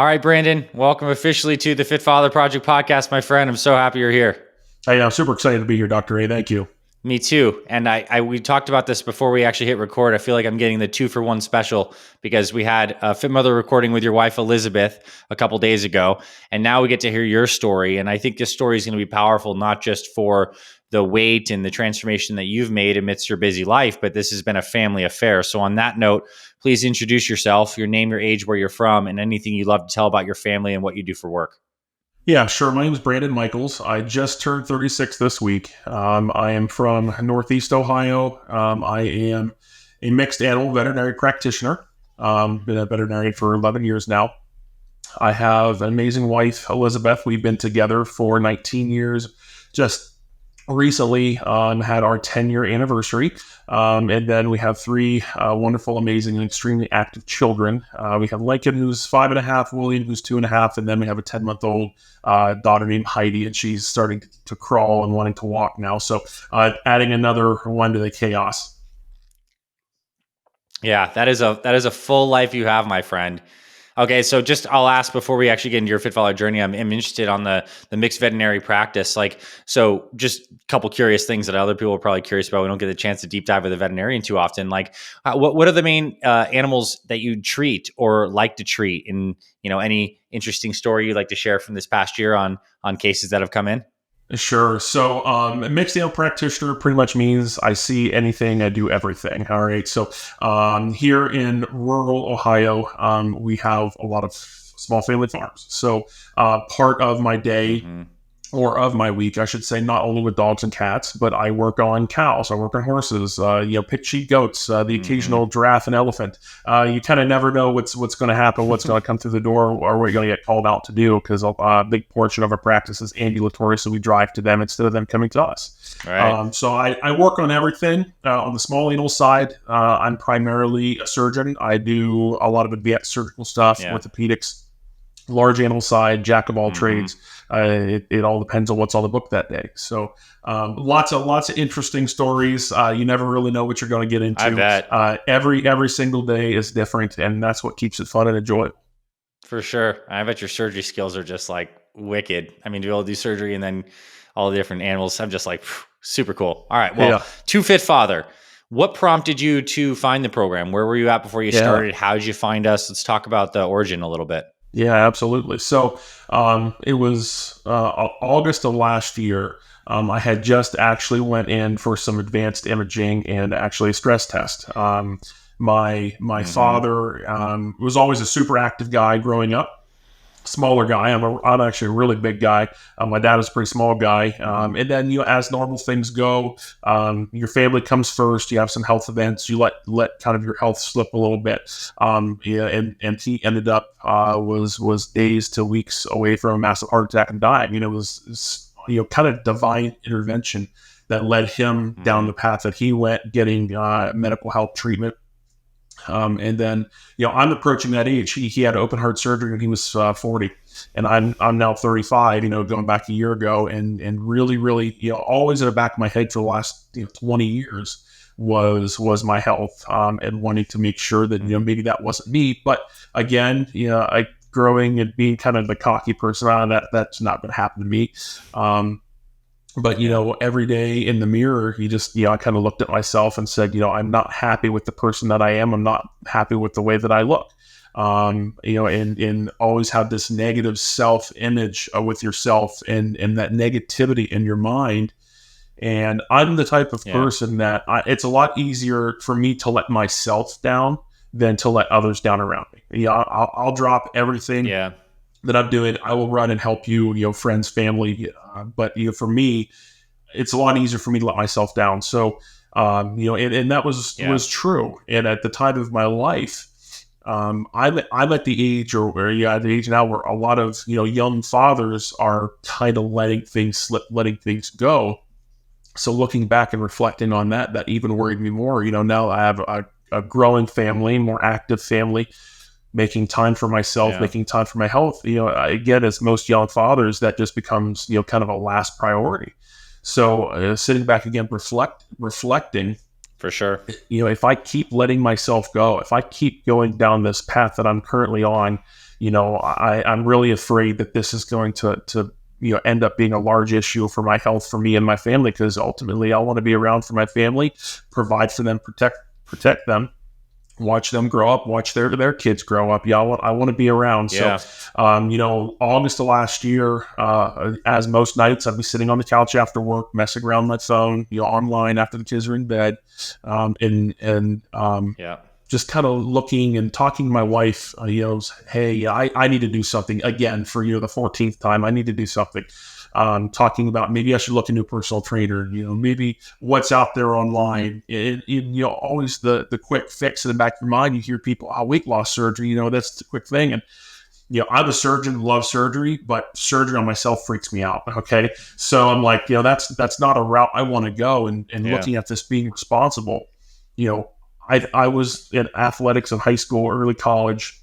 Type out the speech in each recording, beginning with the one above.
All right, Brandon, welcome officially to the Fit Father Project podcast, my friend. I'm so happy you're here. Hey, I'm super excited to be here, Dr. A. Thank you. Me too. And we talked about this before we actually hit record. I feel like I'm getting the 2-for-1 special because we had a Fit Mother recording with your wife, Elizabeth, a couple days ago. And now we get to hear your story. And I think this story is going to be powerful, not just for the weight and the transformation that you've made amidst your busy life, but this has been a family affair. So on that note, please introduce yourself, your name, your age, where you're from, and anything you'd love to tell about your family and what you do for work. Yeah, sure. My name is Brandon Michaels. I just turned 36 this week. I am from Northeast Ohio. I am a mixed animal veterinary practitioner. Been a veterinarian for 11 years now. I have an amazing wife, Elizabeth. We've been together for 19 years. Just recently had our 10-year anniversary. And then we have three wonderful, amazing, and extremely active children. We have Lincoln, who's 5.5, William, who's 2.5, and then we have a 10-month-old daughter named Heidi, and she's starting to crawl and wanting to walk now. So adding another one to the chaos. Yeah, that is a full life you have, my friend. Okay, so I'll ask before we actually get into your Fit Father journey. I'm interested on the mixed veterinary practice. So just a couple curious things that other people are probably curious about. We don't get the chance to deep dive with a veterinarian too often. What are the main animals that you treat or like to treat? And any interesting story you'd like to share from this past year on cases that have come in? Sure. So, mixed animal practitioner pretty much means I see anything, I do everything. All right. So, here in rural Ohio, we have a lot of small family farms. So, part of my day or of my week, I should say, not only with dogs and cats, but I work on cows, I work on horses, pit sheep goats, the occasional giraffe and elephant. You kind of never know what's going to happen, what's going to come through the door, or what you're going to get called out to do, because a big portion of our practice is ambulatory, so we drive to them instead of them coming to us. Right. So I work on everything. On the small animal side, I'm primarily a surgeon. I do a lot of advanced surgical stuff, orthopedics. Large animal side, jack of all trades. It all depends on what's on the book that day. So lots of interesting stories. You never really know what you're going to get into. I bet. Every single day is different, and that's what keeps it fun and enjoyable. For sure. I bet your surgery skills are just like wicked. I mean, to be able to do surgery and then all the different animals, I'm just like, super cool. All right. Well, To Fit Father, what prompted you to find the program? Where were you at before you started? How did you find us? Let's talk about the origin a little bit. Yeah, absolutely. So it was August of last year. I had just actually went in for some advanced imaging and actually a stress test. My father was always a super active guy growing up. Smaller guy. I'm actually a really big guy. My dad was a pretty small guy. And then, as normal things go, your family comes first. You have some health events. You let kind of your health slip a little bit. And he ended up was days to weeks away from a massive heart attack and dying. It was kind of divine intervention that led him down the path that he went, getting medical health treatment. And then, I'm approaching that age. He had open heart surgery when he was 40, and I'm now 35. Going back a year ago, and really, always in the back of my head for the last 20 years was my health, and wanting to make sure that maybe that wasn't me. But again, I growing and being kind of the cocky person, that's not going to happen to me. But, every day in the mirror, I kind of looked at myself and said, I'm not happy with the person that I am. I'm not happy with the way that I look. And always have this negative self-image with yourself and that negativity in your mind. And I'm the type of person that it's a lot easier for me to let myself down than to let others down around me. I'll drop everything that I'm doing. I will run and help you, friends, family. But for me, it's a lot easier for me to let myself down. So, and that was true. And at the time of my life, I'm at the age, at the age now where a lot of young fathers are kind of letting things slip, letting things go. So looking back and reflecting on that even worried me more. Now I have a growing family, more active family. Making time for myself, making time for my health. Again, as most young fathers, that just becomes, kind of a last priority. So sitting back again, reflecting. For sure. If I keep letting myself go, if I keep going down this path that I'm currently on, I'm really afraid that this is going to end up being a large issue for my health, for me and my family, because ultimately I want to be around for my family, provide for them, protect them, watch them grow up, watch their kids grow up. Yeah, I want to be around. So, Yeah. August of last year, as most nights, I'd be sitting on the couch after work, messing around my phone, online after the kids are in bed, and Yeah. just kind of looking and talking to my wife, hey, I need to do something again for, the 14th time. I need to do something. Talking about maybe I should look into a personal trainer, maybe what's out there online. Always the quick fix in the back of your mind. You hear people, weight loss surgery, that's the quick thing. And, I'm a surgeon, love surgery, but surgery on myself freaks me out. Okay. So I'm like, that's not a route I want to go. And Yeah. looking at this being responsible, I was in athletics in high school, early college.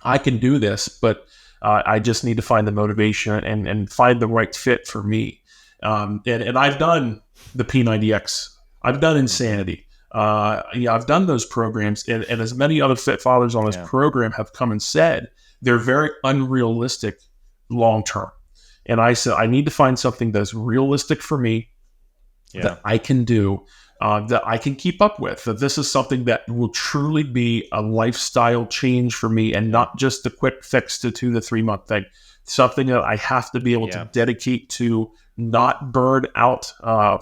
I can do this, but I just need to find the motivation and find the right fit for me. And I've done the P90X. I've done Insanity. I've done those programs. And as many other fit fathers on this Yeah. program have come and said, they're very unrealistic long term. And I said, I need to find something that's realistic for me, Yeah. that I can do, that I can keep up with, that this is something that will truly be a lifestyle change for me and not just a quick fix to 2 to 3 month thing. Something that I have to be able to Yeah. dedicate to, not burn out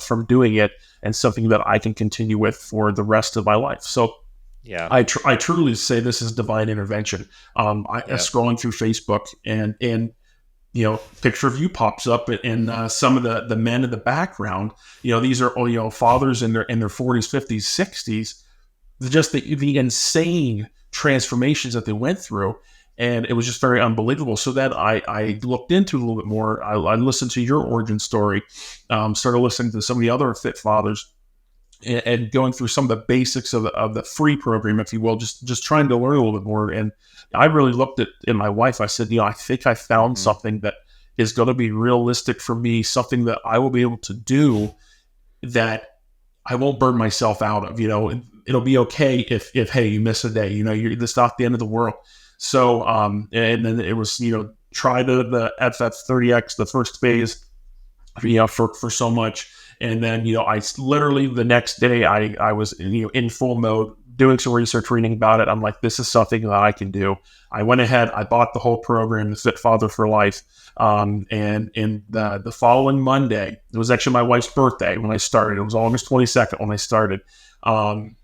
from doing it, and something that I can continue with for the rest of my life. So Yeah. I truly say this is divine intervention. I Yeah. scrolling through Facebook, and picture of you pops up, and some of the men in the background, these are all, fathers in their 40s, 50s, 60s, just the insane transformations that they went through. And it was just very unbelievable. So then I looked into it a little bit more. I listened to your origin story, started listening to some of the other fit fathers, and going through some of the basics of the free program, if you will, just trying to learn a little bit more. And I really looked at my wife. I said, I think I found Mhm. something that is going to be realistic for me, something that I will be able to do, that I won't burn myself out of. It'll be okay if hey, you miss a day. That's not the end of the world. So and then it was, try the FF30X, the first phase, for so much. And then, I literally the next day I was, in full mode, doing some research, reading about it. I'm like, this is something that I can do. I went ahead, I bought the whole program, the Fit Father for Life. And in the following Monday, it was actually my wife's birthday when I started. It was August 22nd when I started. Um,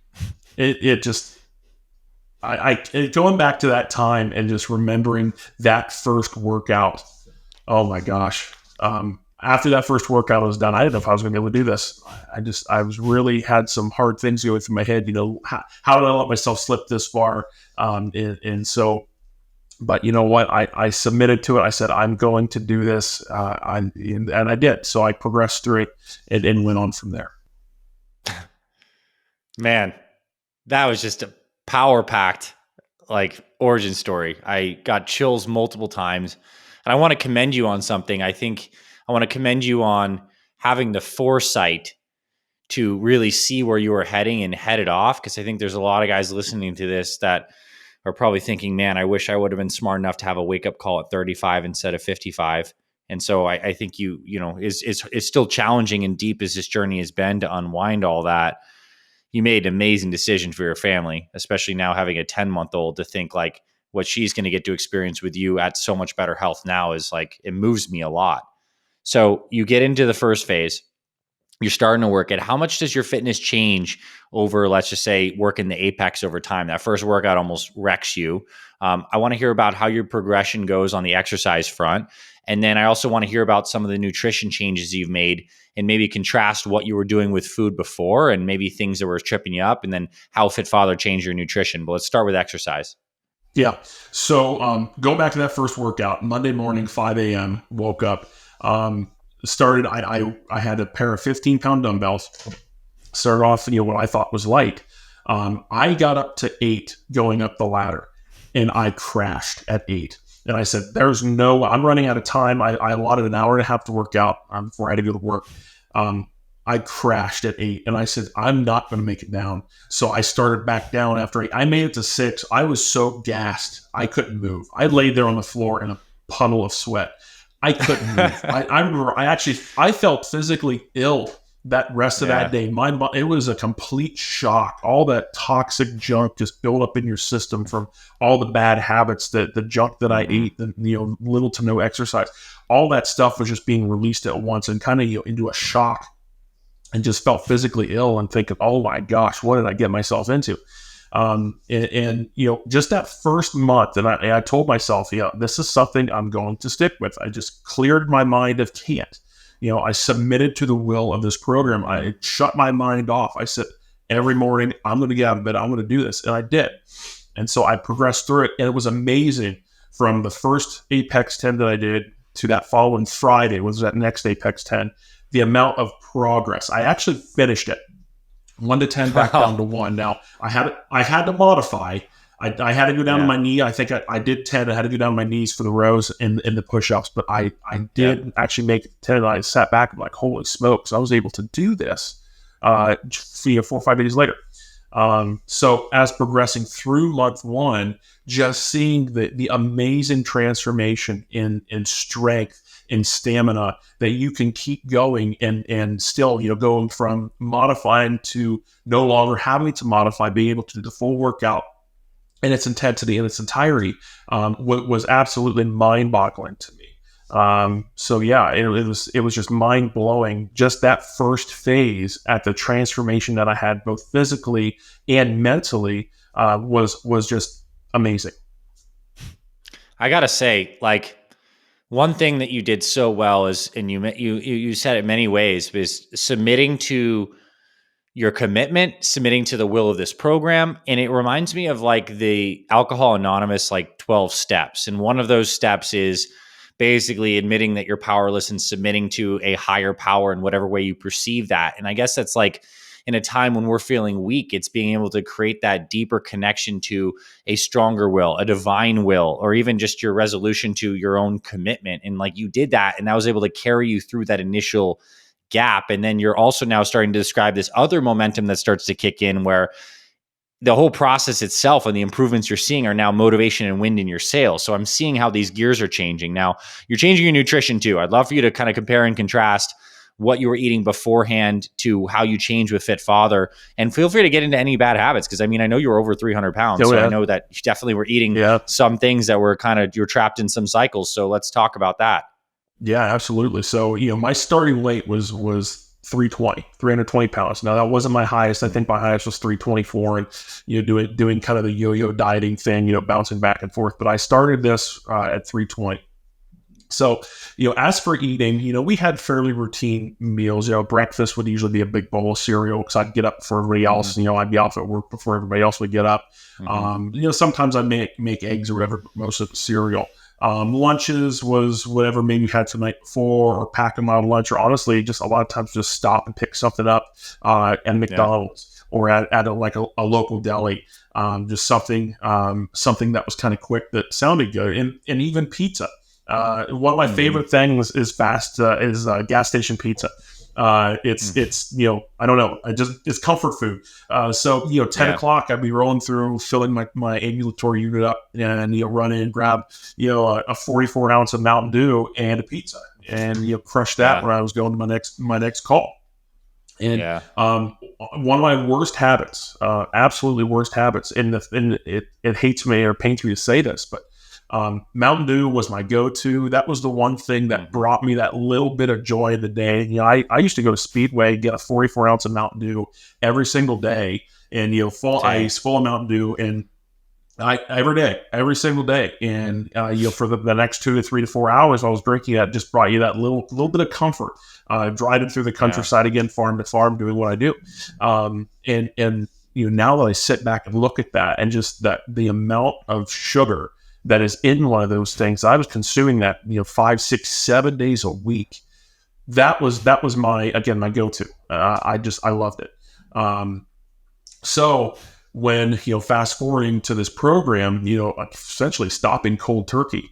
it just, going back to that time and just remembering that first workout. Oh my gosh. After that first workout was done, I didn't know if I was going to be able to do this. I was really had some hard things going through my head. How did I let myself slip this far? And so, but you know what? I submitted to it. I said, I'm going to do this. And I did. So I progressed through it, and went on from there. Man, that was just a power packed like origin story. I got chills multiple times. And I want to commend you on something. I think I want to commend you on having the foresight to really see where you were heading and head it off. Cause I think there's a lot of guys listening to this that are probably thinking, man, I wish I would have been smart enough to have a wake up call at 35 instead of 55. And so I think it's still challenging and deep as this journey has been to unwind all that. You made an amazing decision for your family, especially now having a 10-month-old, to think like what she's going to get to experience with you at so much better health now is like, it moves me a lot. So you get into the first phase, you're starting to work it. How much does your fitness change over, let's just say, working the apex over time? That first workout almost wrecks you. I want to hear about how your progression goes on the exercise front. And then I also want to hear about some of the nutrition changes you've made and maybe contrast what you were doing with food before and maybe things that were tripping you up, and then how Fit Father changed your nutrition. But let's start with exercise. Yeah. So go back to that first workout. Monday morning, 5 a.m. Woke up. Started. I had a pair of 15-pound dumbbells. Started off, what I thought was light. I got up to 8 going up the ladder, and I crashed at 8. And I said, "There's no. I'm running out of time. I allotted an hour and a half to work out before I had to go to work." I crashed at 8, and I said, I'm not going to make it down. So I started back down after 8. I made it to 6. I was so gassed, I couldn't move. I laid there on the floor in a puddle of sweat. I couldn't move. I remember I felt physically ill that rest of that Yeah. day. It was a complete shock. All that toxic junk just built up in your system from all the bad habits, the junk that I Mhm. ate, the little to no exercise. All that stuff was just being released at once, and kind of into a shock, and just felt physically ill and thinking, oh my gosh, what did I get myself into? And just that first month, and I told myself, this is something I'm going to stick with. I just cleared my mind of can't. I submitted to the will of this program. Mhm. I shut my mind off. I said, every morning, I'm going to get out of bed. I'm going to do this. And I did. And so I progressed through it. And it was amazing from the first Apex 10 that I did to that following Friday, was that next Apex 10, the amount of progress. I actually finished it 1 to 10, back down to Wow. 1. Now I had to modify. I had to go down to Yeah. my knee. I think I did 10. I had to go down to my knees for the rows and the push-ups, but I Yeah. did actually make it to 10. And I sat back and like, holy smokes, I was able to do this. 4 or 5 days later. So as progressing through month 1, just seeing the amazing transformation in strength, in stamina, that you can keep going, and still, going from modifying to no longer having to modify, being able to do the full workout in its intensity, in its entirety, was absolutely mind-boggling to me. So yeah, it was just mind blowing. Just that first phase at the transformation that I had both physically and mentally was just amazing. I gotta say, like, one thing that you did so well is, and you said it many ways, is submitting to your commitment, submitting to the will of this program. And it reminds me of like the Alcohol Anonymous, like 12 steps. And one of those steps is basically admitting that you're powerless and submitting to a higher power in whatever way you perceive that. And I guess that's like, in a time when we're feeling weak, it's being able to create that deeper connection to a stronger will, a divine will, or even just your resolution to your own commitment. And like you did that, and that was able to carry you through that initial gap. And then you're also now starting to describe this other momentum that starts to kick in, where the whole process itself and the improvements you're seeing are now motivation and wind in your sails. So I'm seeing how these gears are changing. Now, you're changing your nutrition too. I'd love for you to kind of compare and contrast what you were eating beforehand to how you change with Fit Father. And feel free to get into any bad habits, because I mean, I know you were over 300 pounds. Oh So I yeah, know that you definitely were eating yeah, some things that were kind of, you're trapped in some cycles. So let's talk about that. yeah, absolutely. So my starting weight was 320 pounds. Now that wasn't my highest. I think my highest was 324, and doing kind of the yo-yo dieting thing, bouncing back and forth. But I started this at 320. So, as for eating, we had fairly routine meals. Breakfast would usually be a big bowl of cereal because I'd get up before everybody Mm-hmm. else. I'd be off at work before everybody else would get up. Mm-hmm. Sometimes I make eggs or whatever, but most of it cereal. Lunches was whatever maybe you had the night before, or pack them out of lunch, or honestly, just a lot of times just stop and pick something up at Yeah. McDonald's or at a local deli. Just something that was kind of quick that sounded good, and even pizza. One of my Mm-hmm. favorite things is gas station pizza. It's I don't know, it's comfort food. So 10 Yeah. o'clock I'd be rolling through, filling my ambulatory unit up, and run in and grab a 44 ounce of Mountain Dew and a pizza, and crush that Yeah. when I was going to my next call. And Yeah. one of my worst habits, absolutely worst habits, and it hates me or pains me to say this, but Mountain Dew was my go-to. That was the one thing that Mm-hmm. brought me that little bit of joy in the day. I used to go to Speedway, get a 44 ounce of Mountain Dew every single day, and full Dang. ice, full of Mountain Dew, and every day, every single day, and for the next 2 to 3 to 4 hours, I was drinking that. Just brought you that little bit of comfort. Driving through the Yeah. countryside again, farm to farm, doing what I do, and now that I sit back and look at that, and just that the amount of sugar that is in one of those things, I was consuming that 5, 6, 7 days a week. That was my go-to. I loved it. So when fast forwarding to this program, essentially stopping cold turkey,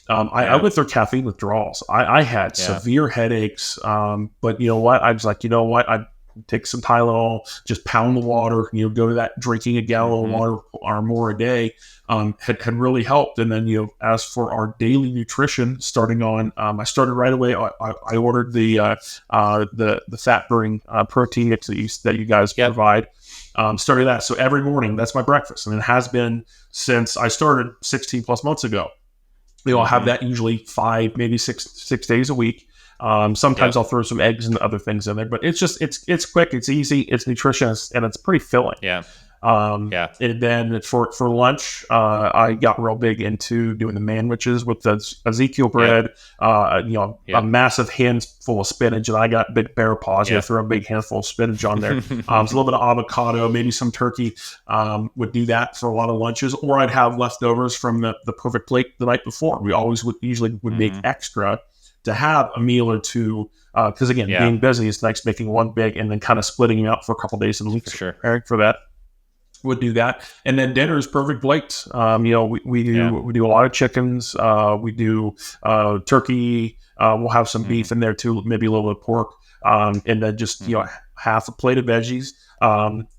I Yeah. went through caffeine withdrawals. I had Yeah. severe headaches, but you know what? I was like, you know what? I take some Tylenol, just pound the water. Go to that drinking a gallon of Hmm. water or more a day. Had really helped. And then as for our daily nutrition, starting on, I started right away. I ordered the fat burning protein that you guys Yep. provide. Started that. So every morning, that's my breakfast, and it has been since I started 16 plus months ago. I'll have Hmm. that usually 5, maybe six days a week. Sometimes I'll Yep. throw some eggs and other things in there, but it's quick, it's easy, it's nutritious, and it's pretty filling. Yeah. Yeah. And then for lunch, I got real big into doing the manwiches with the Ezekiel Yep. bread. A Yep. massive handful of spinach, and I got big bear paws. Yep. Throw a big handful of spinach on there. So a little bit of avocado, maybe some turkey. Would do that for a lot of lunches, or I'd have leftovers from the perfect plate the night before. We always would usually would make Hmm. extra to have a meal or two. Because again, Yeah, being busy is nice making one big and then kind of splitting them out for a couple days and for weeks, sure. preparing for that would do that. And then dinner is perfect plate. Yeah. We do a lot of chickens. We do turkey. We'll have some Hmm. beef in there too, maybe a little bit of pork. And then just Hmm. half a plate of veggies.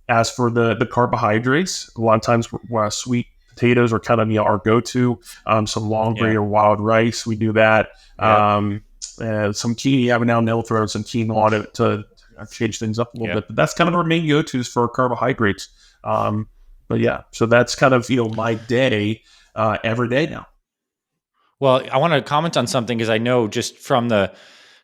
As for the carbohydrates, a lot of times sweet potatoes are kind of our go-to. Some long grain Yeah. or wild rice, we do that. Yep. Some quinoa. Every now and then we'll throw some quinoa on it to change things up a little Yep. bit. But that's kind of our main go-tos for carbohydrates. But yeah, so that's kind of my day every day now. Well, I want to comment on something because I know just from the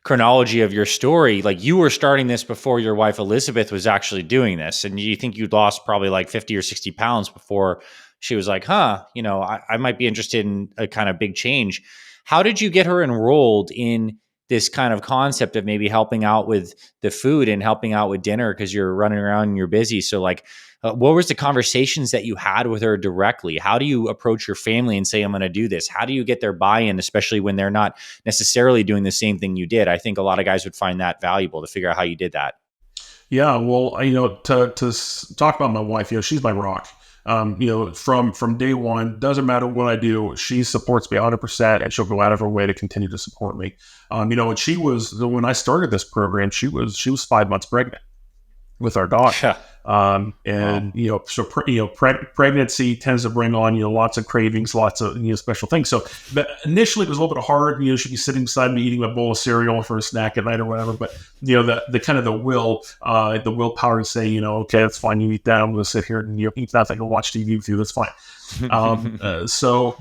chronology of your story, like you were starting this before your wife Elizabeth was actually doing this, and you think you'd lost probably like 50 or 60 pounds before she was like, "Huh, I might be interested in a kind of big change." How did you get her enrolled in this kind of concept of maybe helping out with the food and helping out with dinner because you're running around and you're busy? So, like, what was the conversations that you had with her directly? How do you approach your family and say, I'm going to do this? How do you get their buy-in, especially when they're not necessarily doing the same thing you did? I think a lot of guys would find that valuable to figure out how you did that. Yeah, well, to talk about my wife, she's my rock. From day one, doesn't matter what I do, she supports me 100%, and she'll go out of her way to continue to support me. When I started this program, she was 5 months pregnant with our daughter. Yeah. And Wow. pregnancy tends to bring on lots of cravings, lots of special things. So, but initially it was a little bit hard. She'd be sitting beside me eating a bowl of cereal for a snack at night or whatever. But the kind of the willpower to say, okay, that's fine. You eat that. I'm going to sit here and eat nothing and watch TV with you. That's fine.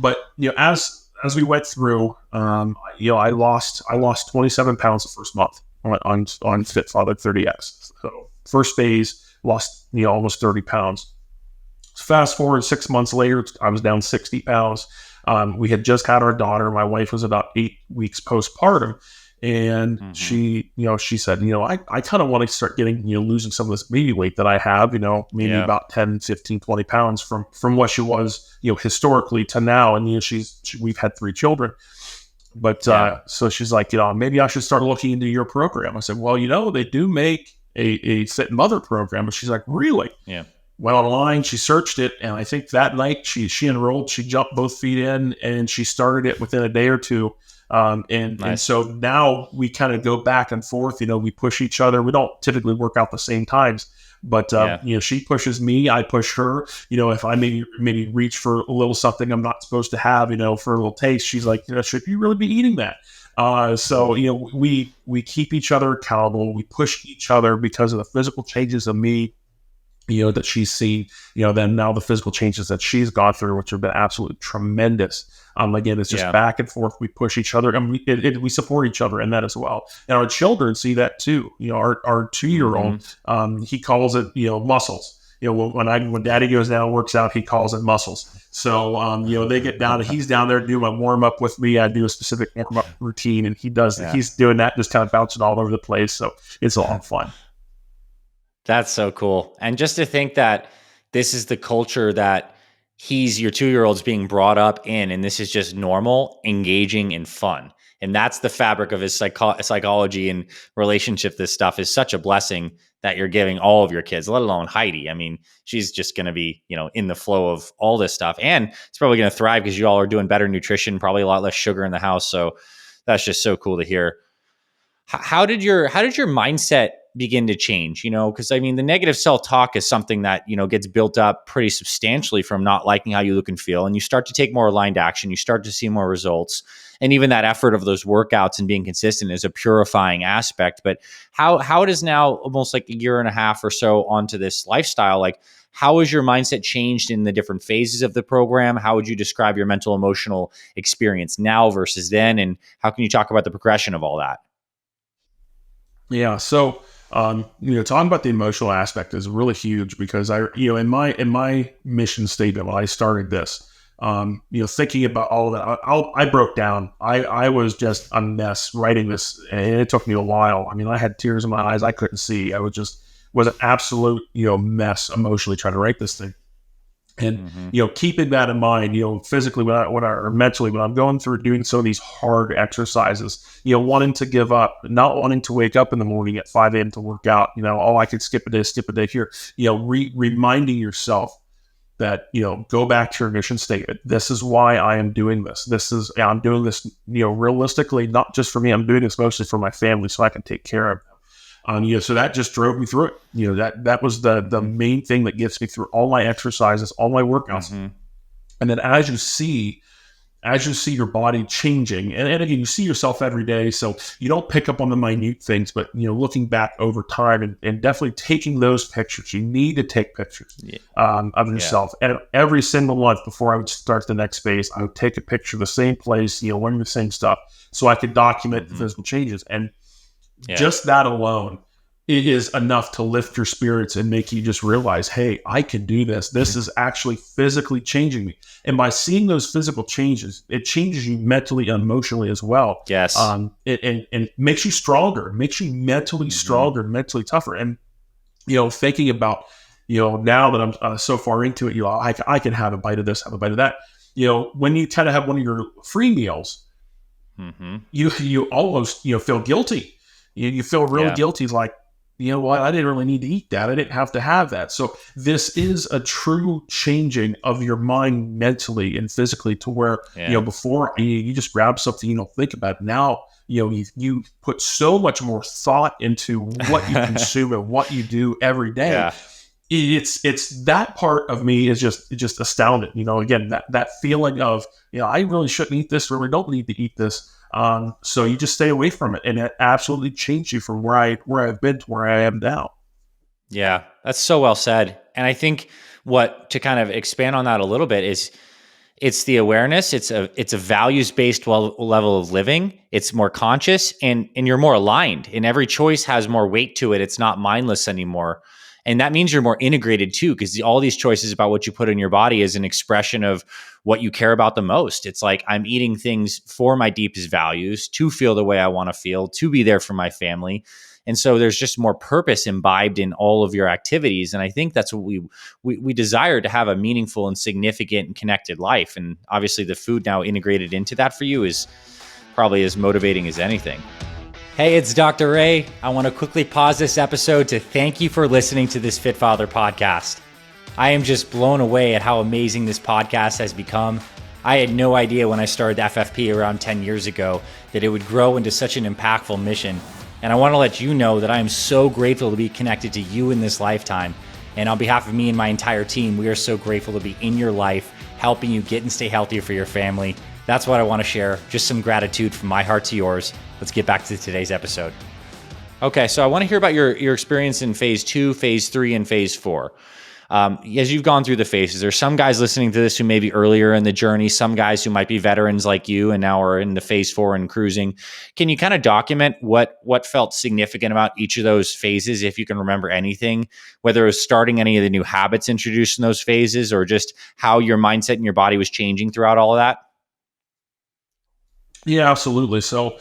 But as we went through, I lost 27 pounds the first month on Fit Father 30X. So first phase, lost almost 30 pounds. Fast forward 6 months later, I was down 60 pounds. We had just had our daughter. My wife was about 8 weeks postpartum. And Hmm. she said, I kind of want to start getting, losing some of this baby weight that I have, maybe Yeah. about 10, 15, 20 pounds from what she was, historically to now. And, we've had 3 children. But Yeah. so she's like, maybe I should start looking into your program. I said, well, they do make a fit mother program. But she's like, really? Yeah. Went online, she searched it, and I think that night she enrolled. She jumped both feet in, and she started it within a day or two. And Nice. so now we kind of go back and forth. We push each other. We don't typically work out the same times, but Yeah. she pushes me, I push her. If I maybe reach for a little something I'm not supposed to have, for a little taste, she's like, should you really be eating that? So we keep each other accountable. We push each other because of the physical changes of me, that she's seen, then now the physical changes that she's gone through, which have been absolutely tremendous. Again, it's just Yeah. back and forth. We push each other, and we support each other in that as well. And our children see that too. Our 2-year Hmm. old, he calls it, muscles. When Daddy goes down and works out, he calls it muscles. So, they get down, and he's down there doing my warm up with me. I do a specific warm up routine, and Yeah. he's doing that, just kind of bouncing all over the place. So it's a lot of fun. That's so cool. And just to think that this is the culture that your 2-year old's being brought up in, and this is just normal, engaging, and fun. And that's the fabric of his psychology and relationship. This stuff is such a blessing that you're giving all of your kids, let alone Heidi. I mean, she's just going to be, in the flow of all this stuff. And it's probably going to thrive because you all are doing better nutrition, probably a lot less sugar in the house. So that's just so cool to hear. How did your mindset begin to change? Because I mean, the negative self talk is something that gets built up pretty substantially from not liking how you look and feel, and you start to take more aligned action. You start to see more results, and even that effort of those workouts and being consistent is a purifying aspect. But how it is now, almost like a year and a half or so onto this lifestyle, like how has your mindset changed in the different phases of the program? How would you describe your mental emotional experience now versus then, and how can you talk about the progression of all that? Yeah. So, talking about the emotional aspect is really huge because in my mission statement when I started this, thinking about all of that, I broke down. I was just a mess writing this, and it took me a while. I mean, I had tears in my eyes. I couldn't see. I was an absolute mess emotionally trying to write this thing. And Mm-hmm. keeping that in mind, physically or mentally when I'm going through doing some of these hard exercises, wanting to give up, not wanting to wake up in the morning at 5 a.m. to work out, oh, I could skip a day here, reminding yourself that, go back to your mission statement. This is why I am doing this. I'm doing this, realistically, not just for me. I'm doing this mostly for my family so I can take care of them. So that just drove me through it. That was the main thing that gets me through all my exercises, all my workouts. Mm-hmm. And then as you see your body changing, and again, you see yourself every day, so you don't pick up on the minute things, but looking back over time and definitely taking those pictures. You need to take pictures Yeah. of yourself. And every single month before I would start the next phase, I would take a picture of the same place, wearing the same stuff, so I could document the physical changes. And Yeah. just that alone, it is enough to lift your spirits and make you just realize, hey, I can do this. This is actually physically changing me. And by seeing those physical changes, it changes you mentally and emotionally as well. Yes. And makes you stronger, makes you mentally stronger, mentally tougher. And, thinking about, now that I'm so far into it, I can have a bite of this, have a bite of that. When you try to have one of your free meals, Mm-hmm. you almost, feel guilty. You feel really Yeah. guilty, like, what? I didn't really need to eat that. I didn't have to have that. So this is a true changing of your mind mentally and physically to where, Yeah. before you just grab something, you don't think about it. Now, you put so much more thought into what you consume and what you do every day. Yeah. It's that part of me is just astounded. Again, that feeling of, I really shouldn't eat this, really don't need to eat this. So you just stay away from it, and it absolutely changed you from where I've been to where I am now. Yeah. That's so well said. And I think what to kind of expand on that a little bit is it's the awareness. It's a values based level of living. It's more conscious, and you're more aligned. And every choice has more weight to it. It's not mindless anymore. And that means you're more integrated too, because all these choices about what you put in your body is an expression of what you care about the most. It's like I'm eating things for my deepest values, to feel the way I want to feel, to be there for my family. And so there's just more purpose imbibed in all of your activities. And I think that's what we desire, to have a meaningful and significant and connected life. And obviously the food now integrated into that for you is probably as motivating as anything. Hey, it's Dr. Ray. I want to quickly pause this episode to thank you for listening to this Fit Father podcast. I am just blown away at how amazing this podcast has become. I had no idea when I started FFP around 10 years ago that it would grow into such an impactful mission. And I want to let you know that I am so grateful to be connected to you in this lifetime. And on behalf of me and my entire team, we are so grateful to be in your life, helping you get and stay healthier for your family. That's what I want to share. Just some gratitude from my heart to yours. Let's get back to today's episode. Okay, so I want to hear about your experience in phase 2, phase 3, and phase 4. As you've gone through the phases, there's some guys listening to this who may be earlier in the journey, some guys who might be veterans like you and now are in the phase 4 and cruising. Can you kind of document what felt significant about each of those phases, if you can remember anything, whether it was starting any of the new habits introduced in those phases, or just how your mindset and your body was changing throughout all of that? Yeah, absolutely. So,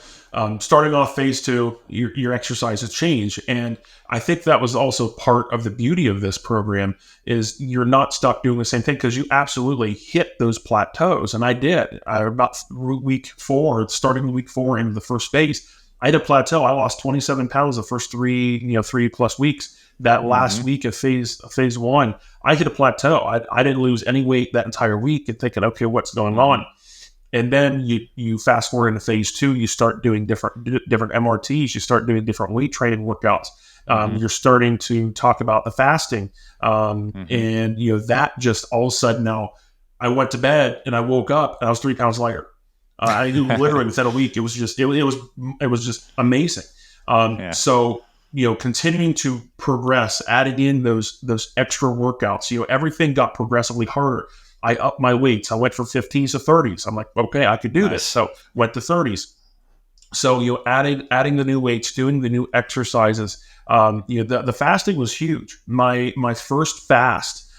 Starting off phase two, your exercises change. And I think that was also part of the beauty of this program is you're not stuck doing the same thing because you absolutely hit those plateaus. And I did. About week four, starting week four into the first phase, I hit a plateau. I lost 27 pounds the first 3+ weeks. That last Mm-hmm. week of phase one, I hit a plateau. I didn't lose any weight that entire week and thinking, okay, what's going Mm-hmm. on? And then you fast forward into phase two, you start doing different MRTs, you start doing different weight training workouts. Mm-hmm. You're starting to talk about the fasting, Mm-hmm. and that just all of a sudden now, I went to bed and I woke up and I was 3 pounds lighter. I literally within a week, it was just amazing. Yeah. So continuing to progress, adding in those extra workouts, everything got progressively harder. I upped my weights. I went from 15s to 30s. I'm like, okay, I could do this. Nice. So went to 30s. So adding the new weights, doing the new exercises. The fasting was huge. My first fast.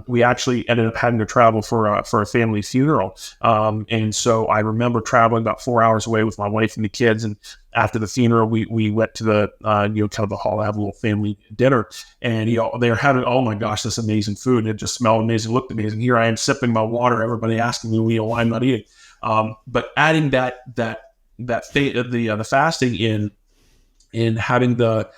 We actually ended up having to travel for a family funeral, and so I remember traveling about 4 hours away with my wife and the kids. And after the funeral, we went to the kind of the hall, have a little family dinner, and they were having, oh my gosh, this amazing food, and it just smelled amazing, looked amazing. Here I am sipping my water, everybody asking me why I'm not eating. But adding the fasting in having the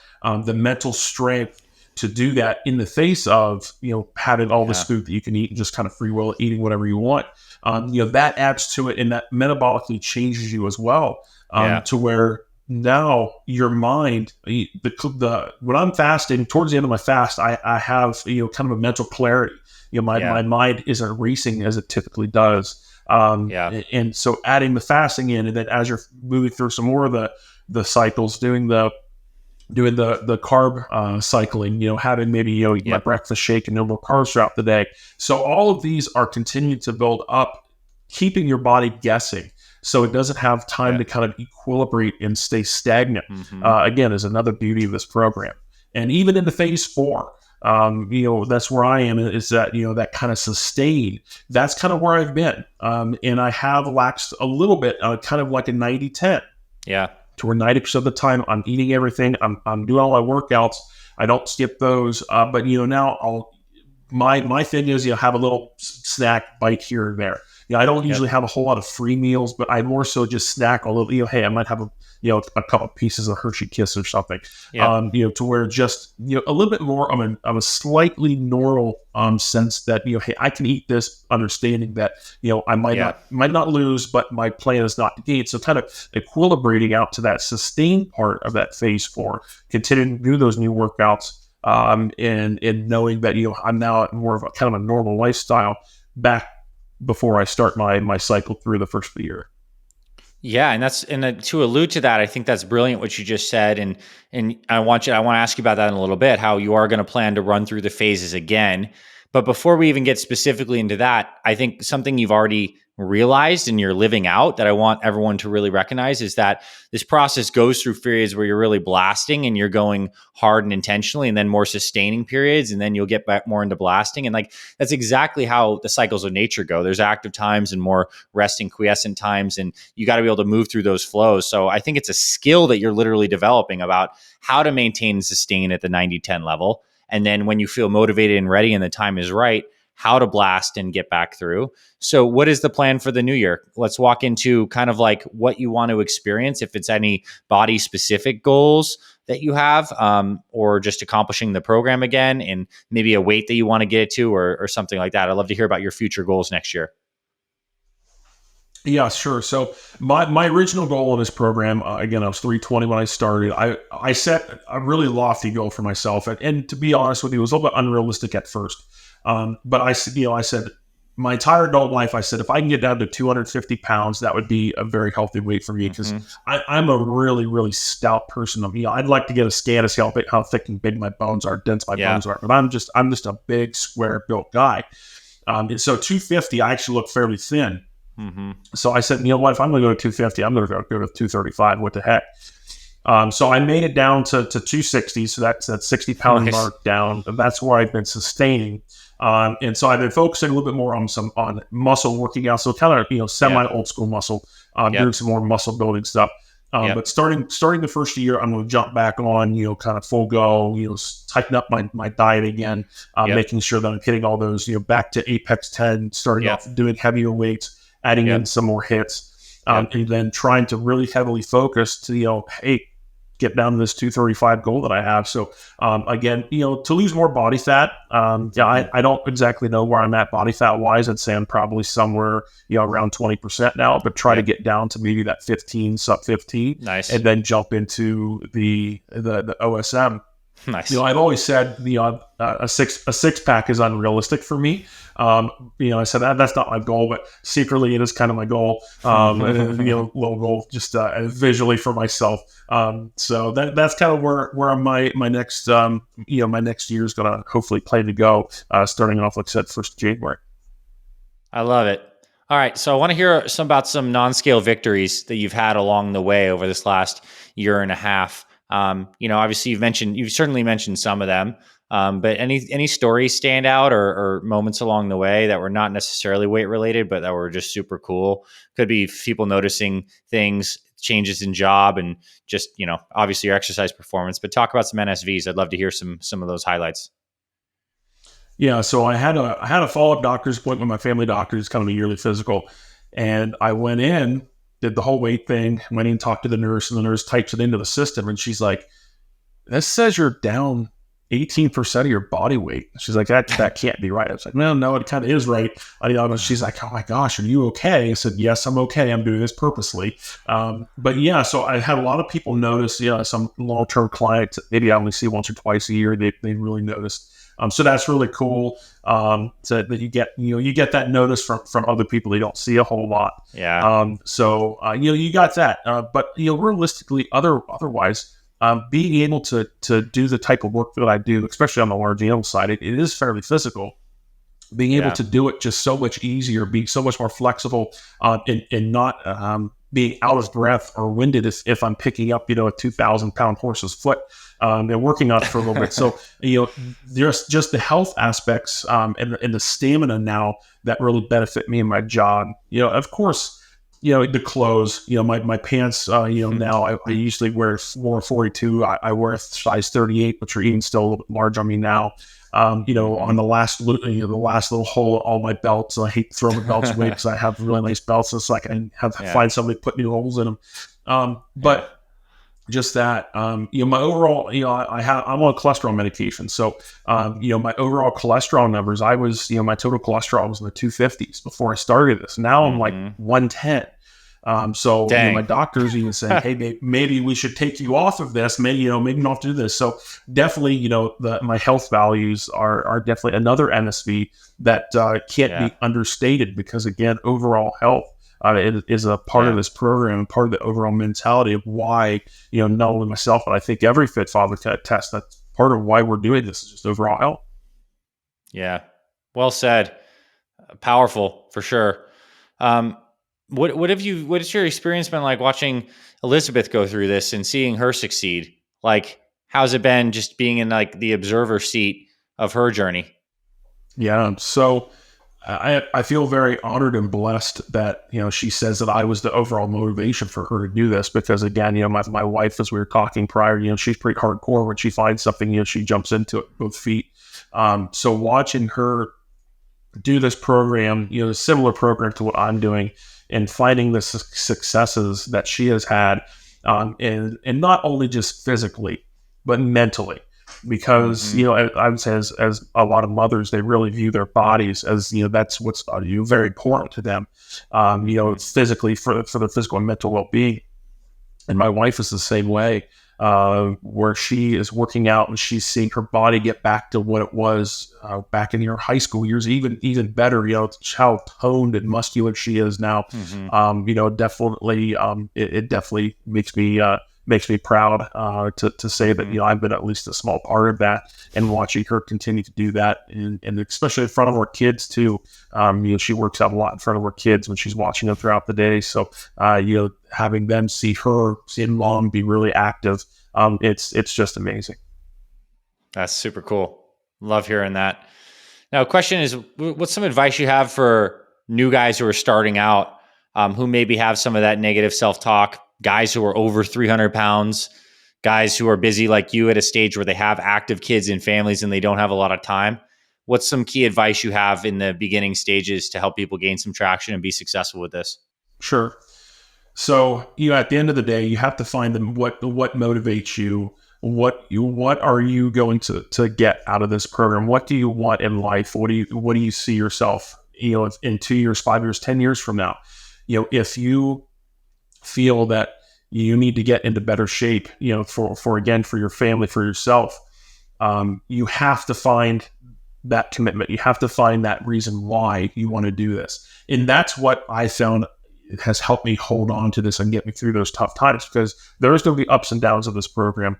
mental strength to do that in the face of having all this Yeah. food that you can eat and just kind of free will eating whatever you want. That adds to it, and that metabolically changes you as well, Yeah. to where now your mind, when I'm fasting, towards the end of my fast, I have kind of a mental clarity. My Yeah. mind isn't racing as it typically does. Yeah. And so adding the fasting in, and then as you're moving through some more of the cycles, doing the carb cycling, having maybe eat my Yep. breakfast shake and no more carbs throughout the day. So all of these are continuing to build up, keeping your body guessing, so it doesn't have time Yeah. to kind of equilibrate and stay stagnant. Mm-hmm. Again, is another beauty of this program. And even into phase four, that's where I am. Is that that kind of sustain? That's kind of where I've been, and I have laxed a little bit, kind of like a 90-10, Yeah. to where 90% of the time I'm eating everything. I'm doing all my workouts. I don't skip those. But now my thing is have a little snack bite here and there. I don't Yep. usually have a whole lot of free meals, but I more so just snack a little. Hey, I might have a couple pieces of Hershey Kiss or something. Yep. To where just a little bit more of a slightly normal sense that hey, I can eat this, understanding that I Yeah. might not lose, but my plan is not to gain. So kind of equilibrating out to that sustained part of that phase four, continuing to do those new workouts, and knowing that I'm now at more of a kind of a normal lifestyle back before I start my cycle through the first of the year. Yeah, and to allude to that, I think that's brilliant what you just said, and I want to ask you about that in a little bit. How you are going to plan to run through the phases again, but before we even get specifically into that, I think something you've already realized and you're living out that I want everyone to really recognize is that this process goes through periods where you're really blasting and you're going hard and intentionally, and then more sustaining periods, and then you'll get back more into blasting, and like that's exactly how the cycles of nature go. There's active times and more resting, quiescent times, and you got to be able to move through those flows. So I think it's a skill that you're literally developing about how to maintain and sustain at the 90-10 level. And then when you feel motivated and ready and the time is right, how to blast and get back through. So what is the plan for the new year? Let's walk into kind of like what you want to experience, if it's any body specific goals that you have, or just accomplishing the program again, and maybe a weight that you want to get it to, or something like that. I'd love to hear about your future goals next year. Yeah, sure. So my original goal in this program, again, I was 320 when I started. I set a really lofty goal for myself, and to be honest with you, it was a little bit unrealistic at first. But I said my entire adult life, I said if I can get down to 250 pounds, that would be a very healthy weight for me, because Mm-hmm. I'm a really really stout person. I'd like to get a scan to see how thick and big my bones are, dense my Yeah. bones are. But I'm just a big square built guy. And so 250, I actually look fairly thin. Mm-hmm. So I said, what, if I'm going to go to 250, I'm going to go to 235. What the heck? So I made it down to 260. So that's that 60-pound Nice. mark down. That's where I've been sustaining. And so I've been focusing a little bit more on muscle working out. So kind of, semi Yeah. old school muscle, Yep. doing some more muscle building stuff. But Yep. starting the first year, I'm going to jump back on, kind of full go, tighten up my diet again, Yep. making sure that I'm hitting all those, back to Apex 10, starting off Yep. doing heavier weights, adding in Yep. some more hits, Yep. and then trying to really heavily focus to, hey, get down to this 235 goal that I have. So again, to lose more body fat. Yeah, Hmm. I don't exactly know where I'm at body fat wise. I'd say I'm probably somewhere around 20% now, but try to Yep. get down to maybe that 15, sub 15, Nice. and then jump into the OSM. Nice. I've always said a six pack is unrealistic for me. I said that's not my goal, but secretly it is kind of my goal. Little goal just visually for myself. So that's kind of where my next my next year is going to hopefully play to go. Starting off, like I said, 1st January. I love it. All right, so I want to hear some about some non-scale victories that you've had along the way over this last year and a half. Obviously you've certainly mentioned some of them, but any stories stand out or moments along the way that were not necessarily weight related, but that were just super cool? Could be people noticing things, changes in job, and just obviously your exercise performance. But talk about some NSVs. I'd love to hear some of those highlights. Yeah, so I had a follow up doctor's appointment with my family doctor. It's kind of a yearly physical, and I went in, did the whole weight thing, went in, talked to the nurse, and the nurse types it into the system, and she's like, "This says you're down 18% of your body weight." She's like, "That can't be right." I was like, "No, it kind of is right." She's like, "Oh my gosh, are you okay?" I said, "Yes, I'm okay. I'm doing this purposely." But yeah, so I had a lot of people notice. Some long term clients that maybe I only see once or twice a year. They really noticed. So that's really cool. So that you get that notice from other people you don't see a whole lot. Yeah. You got that. But realistically, otherwise, being able to do the type of work that I do, especially on the large animal side, it is fairly physical. Being able Yeah. to do it just so much easier, being so much more flexible, and not being out of breath or winded if I'm picking up, a 2,000 pound horse's foot, and working on it for a little bit. So, there's just the health aspects, and the stamina now that really benefit me in my job. Of course, the clothes, my pants, now I usually wear 442. I wear a size 38, which are even still a little bit large on me now. On Mhm. the last little hole, all my belts. I hate throwing my belts away because I have really nice belts. It's like I have to Yeah. find somebody to put new holes in them. Yeah. But just that, my overall, I'm on cholesterol medication. So, my overall cholesterol numbers, my total cholesterol was in the 250s before I started this. Now I'm like Hmm. 110. So my Dang. doctor's even saying, "Hey, maybe we should take you off of this. Maybe not do this." So definitely, my health values are definitely another NSV that can't Yeah. be understated because again, overall health it is a part of Yeah. this program, part of the overall mentality of why not only myself, but I think every fit father can attest that's part of why we're doing this is just overall health. Yeah. Well said. Powerful for sure. Um, what has your experience been like watching Elizabeth go through this and seeing her succeed? Like, how's it been just being in like the observer seat of her journey? Yeah. So I feel very honored and blessed that she says that I was the overall motivation for her to do this because again my wife, as we were talking prior, she's pretty hardcore. When she finds something, she jumps into it both feet. So watching her do this program, a similar program to what I'm doing, and finding the successes that she has had, and not only just physically, but mentally, because Hmm. I would say as a lot of mothers, they really view their bodies as that's what's very important to them, Hmm. physically for their physical and mental well being. And my wife is the same way, where she is working out and she's seeing her body get back to what it was back in her high school years, even better. How toned and muscular she is now. Hmm. Definitely, it definitely makes me proud to say that Hmm. I've been at least a small part of that, and watching her continue to do that, and especially in front of our kids too. She works out a lot in front of her kids when she's watching them throughout the day. So having them seeing mom be really active, it's just amazing. That's super cool. Love hearing that. Now, question is, what's some advice you have for new guys who are starting out, who maybe have some of that negative self talk? guys who are over 300 pounds, guys who are busy like you at a stage where they have active kids and families and they don't have a lot of time? What's some key advice you have in the beginning stages to help people gain some traction and be successful with this? Sure. So, at the end of the day, you have to find them what motivates you. What are you going to get out of this program? What do you want in life? What do you see yourself, in 2 years, 5 years, 10 years from now? If you feel that you need to get into better shape, for your family, for yourself, you have to find that commitment. You have to find that reason why you want to do this. And that's what I found has helped me hold on to this and get me through those tough times, because there's going to be ups and downs of this program.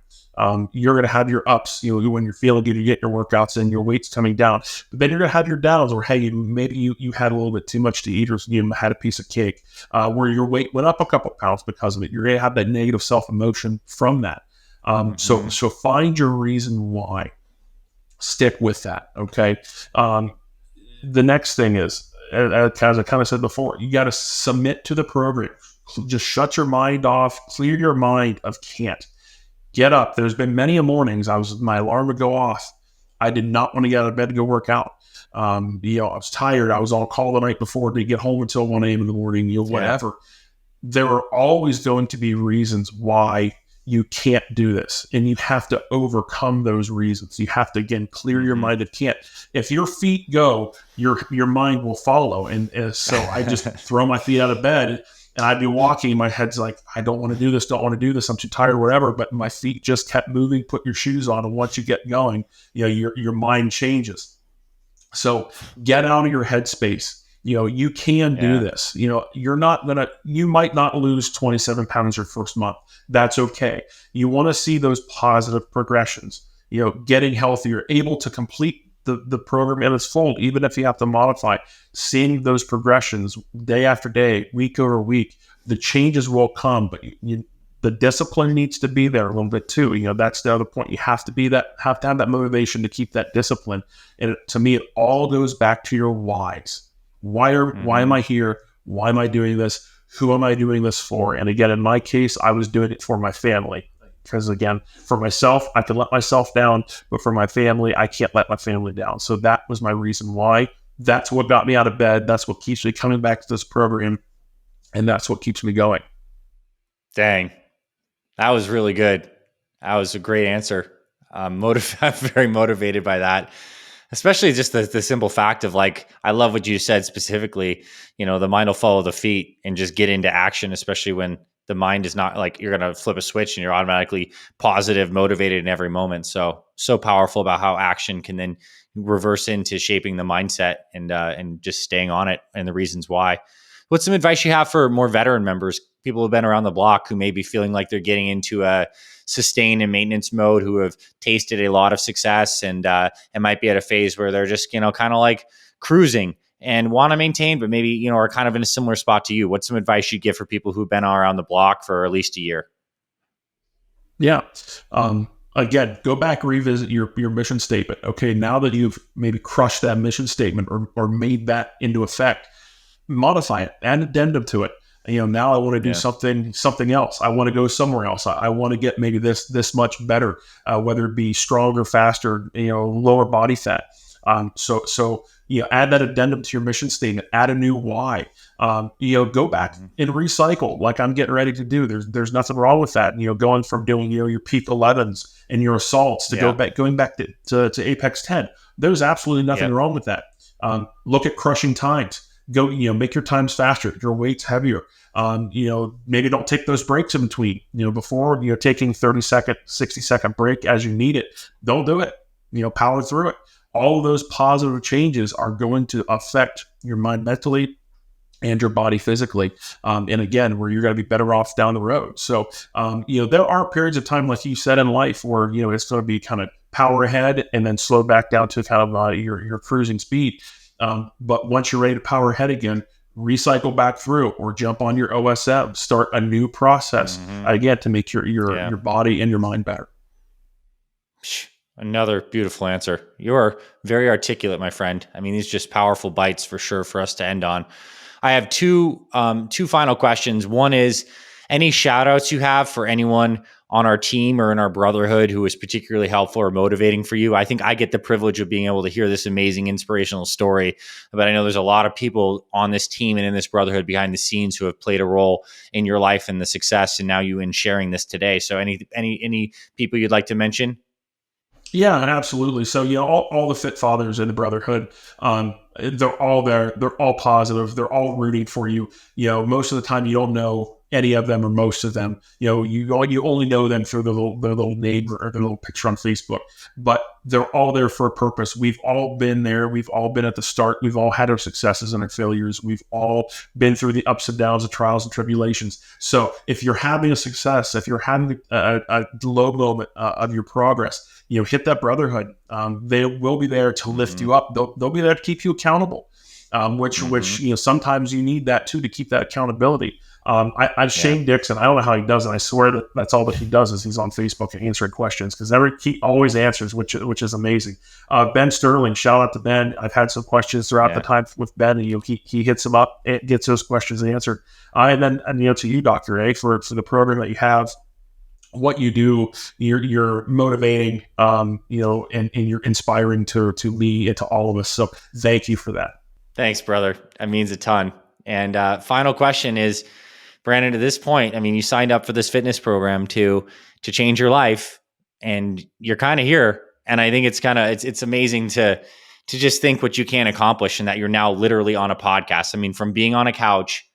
You're going to have your ups, when you're feeling good, you get your workouts and your weight's coming down. But then you're going to have your downs where, hey, maybe you had a little bit too much to eat, or you had a piece of cake, where your weight went up a couple pounds because of it. You're going to have that negative self-emotion from that. So find your reason why. Stick with that. Okay. The next thing is, as I kind of said before, you got to submit to the program. Just shut your mind off, clear your mind of can't. Get up. There's been many a mornings my alarm would go off. I did not want to get out of bed to go work out. I was tired. I was on call the night before to get home until 1 a.m. in the morning, whatever. There are always going to be reasons why you can't do this, and you have to overcome those reasons. You have to, again, clear your mind of can't. If your feet go, your mind will follow. And so I just throw my feet out of bed, and I'd be walking. My head's like, I don't want to do this. Don't want to do this. I'm too tired, whatever. But my feet just kept moving. Put your shoes on, and once you get going, your mind changes. So get out of your headspace. You can do this. You might not lose 27 pounds your first month. That's okay. You want to see those positive progressions, getting healthier, able to complete the program in its full, even if you have to modify, seeing those progressions day after day, week over week. The changes will come, but the discipline needs to be there a little bit too. That's the other point. You have to have that motivation to keep that discipline. And to me, it all goes back to your whys. Why am I here? Why am I doing this? Who am I doing this for? And again, in my case, I was doing it for my family. Because again, for myself, I can let myself down, but for my family, I can't let my family down. So that was my reason why. That's what got me out of bed. That's what keeps me coming back to this program. And that's what keeps me going. Dang. That was really good. That was a great answer. I'm very motivated by that, especially just the simple fact of, like, I love what you said specifically, the mind will follow the feet, and just get into action, especially when the mind is not like you're going to flip a switch and you're automatically positive, motivated in every moment. So powerful about how action can then reverse into shaping the mindset and just staying on it, and the reasons why. What's some advice you have for more veteran members, people who've been around the block, who may be feeling like they're getting into a sustain and maintenance mode, who have tasted a lot of success and might be at a phase where they're just, kind of like cruising and want to maintain, but maybe, are kind of in a similar spot to you? What's some advice you give for people who've been around the block for at least a year? Yeah. Again, go back, revisit your mission statement. Okay. Now that you've maybe crushed that mission statement or made that into effect, modify it, add an addendum to it. Now I want to do something else. I want to go somewhere else. I want to get maybe this much better, whether it be stronger, faster, lower body fat. So add that addendum to your mission statement. Add a new why. Go back and recycle, like I'm getting ready to do. There's nothing wrong with that. Going from doing your peak 11s and your assaults to going back to Apex 10. There's absolutely nothing wrong with that. Look at crushing times. Go, make your times faster, your weights heavier. Maybe don't take those breaks in between. Before taking 30-second, 60-second break as you need it. Don't do it. Power through it. All of those positive changes are going to affect your mind mentally and your body physically. And again, where you're going to be better off down the road. So, there are periods of time, like you said, in life where, it's going to be kind of power ahead and then slow back down to kind of your cruising speed. But once you're ready to power ahead again, recycle back through or jump on your OSM, start a new process again to make your body and your mind better. Another beautiful answer. You're very articulate, my friend. I mean, these are just powerful bites for sure for us to end on. I have two final questions. One is, Any shout outs you have for anyone on our team or in our brotherhood who was particularly helpful or motivating for you? I think I get the privilege of being able to hear this amazing inspirational story, but I know there's a lot of people on this team and in this brotherhood behind the scenes who have played a role in your life and the success, and now you in sharing this today. So any people you'd like to mention? Yeah, absolutely. So, all the fit fathers in the brotherhood, they're all there. They're all positive. They're all rooting for you. Most of the time you don't know any of them or most of them. You only know them through their little name or their little picture on Facebook. But they're all there for a purpose. We've all been there. We've all been at the start. We've all had our successes and our failures. We've all been through the ups and downs, the trials and tribulations. So if you're having a success, if you're having a low moment of your progress, hit that brotherhood. They will be there to lift you up. They'll be there to keep you accountable, which sometimes you need that too, to keep that accountability. Shane Dixon, I don't know how he does it. I swear that's all that he does is he's on Facebook and answering questions, because he always answers, which is amazing. Ben Sterling, shout out to Ben. I've had some questions throughout the time with Ben, and he hits them up and gets those questions answered. And then to you, Dr. A, for the program that you have, what you do, you're motivating, and you're inspiring to me and to all of us. So thank you for that. Thanks, brother. That means a ton. And final question is, Brandon, to this point, I mean, you signed up for this fitness program to change your life, and you're kind of here. And I think it's amazing to just think what you can accomplish, and that you're now literally on a podcast. I mean, from being on a couch,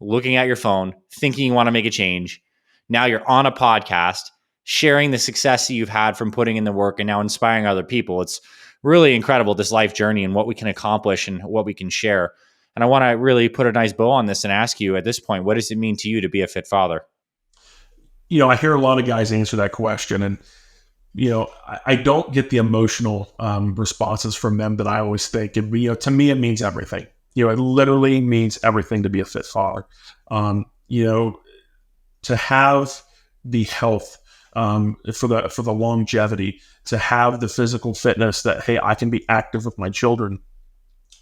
looking at your phone, thinking you want to make a change, now you're on a podcast, sharing the success that you've had from putting in the work and now inspiring other people. It's really incredible, this life journey and what we can accomplish and what we can share. And I want to really put a nice bow on this and ask you at this point, what does it mean to you to be a fit father? I hear a lot of guys answer that question, and I don't get the emotional responses from them that I always think. And to me, it means everything. It literally means everything to be a fit father. To have the health, for the longevity, to have the physical fitness that, hey, I can be active with my children,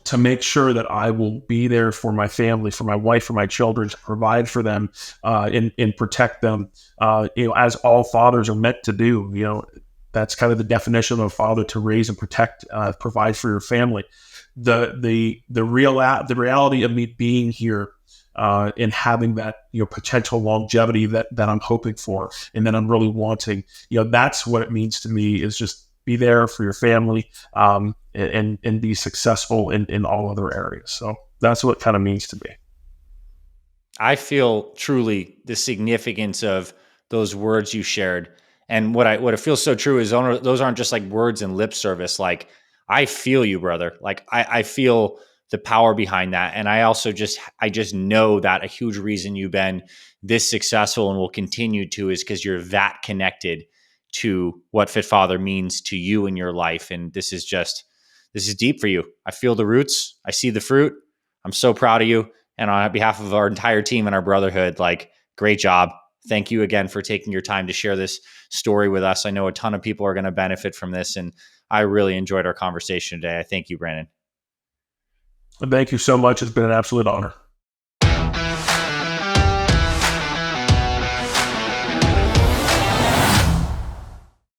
to make sure that I will be there for my family, for my wife, for my children, to provide for them, and protect them, as all fathers are meant to do. That's kind of the definition of a father: to raise and protect, provide for your family. The reality of me being here, and having that potential longevity that I'm hoping for and that I'm really wanting, that's what it means to me, is just be there for your family, and be successful in all other areas. So that's what it kind of means to me. I feel truly the significance of those words you shared. And what it feels so true is those aren't just like words and lip service. Like, I feel you, brother. Like, I feel the power behind that. And I just know that a huge reason you've been this successful and will continue to is because you're that connected to what Fit Father means to you in your life. And this is deep for you. I feel the roots. I see the fruit. I'm so proud of you. And on behalf of our entire team and our brotherhood, like, great job. Thank you again for taking your time to share this story with us. I know a ton of people are going to benefit from this, and I really enjoyed our conversation today. I thank you, Brandon. And thank you so much. It's been an absolute honor.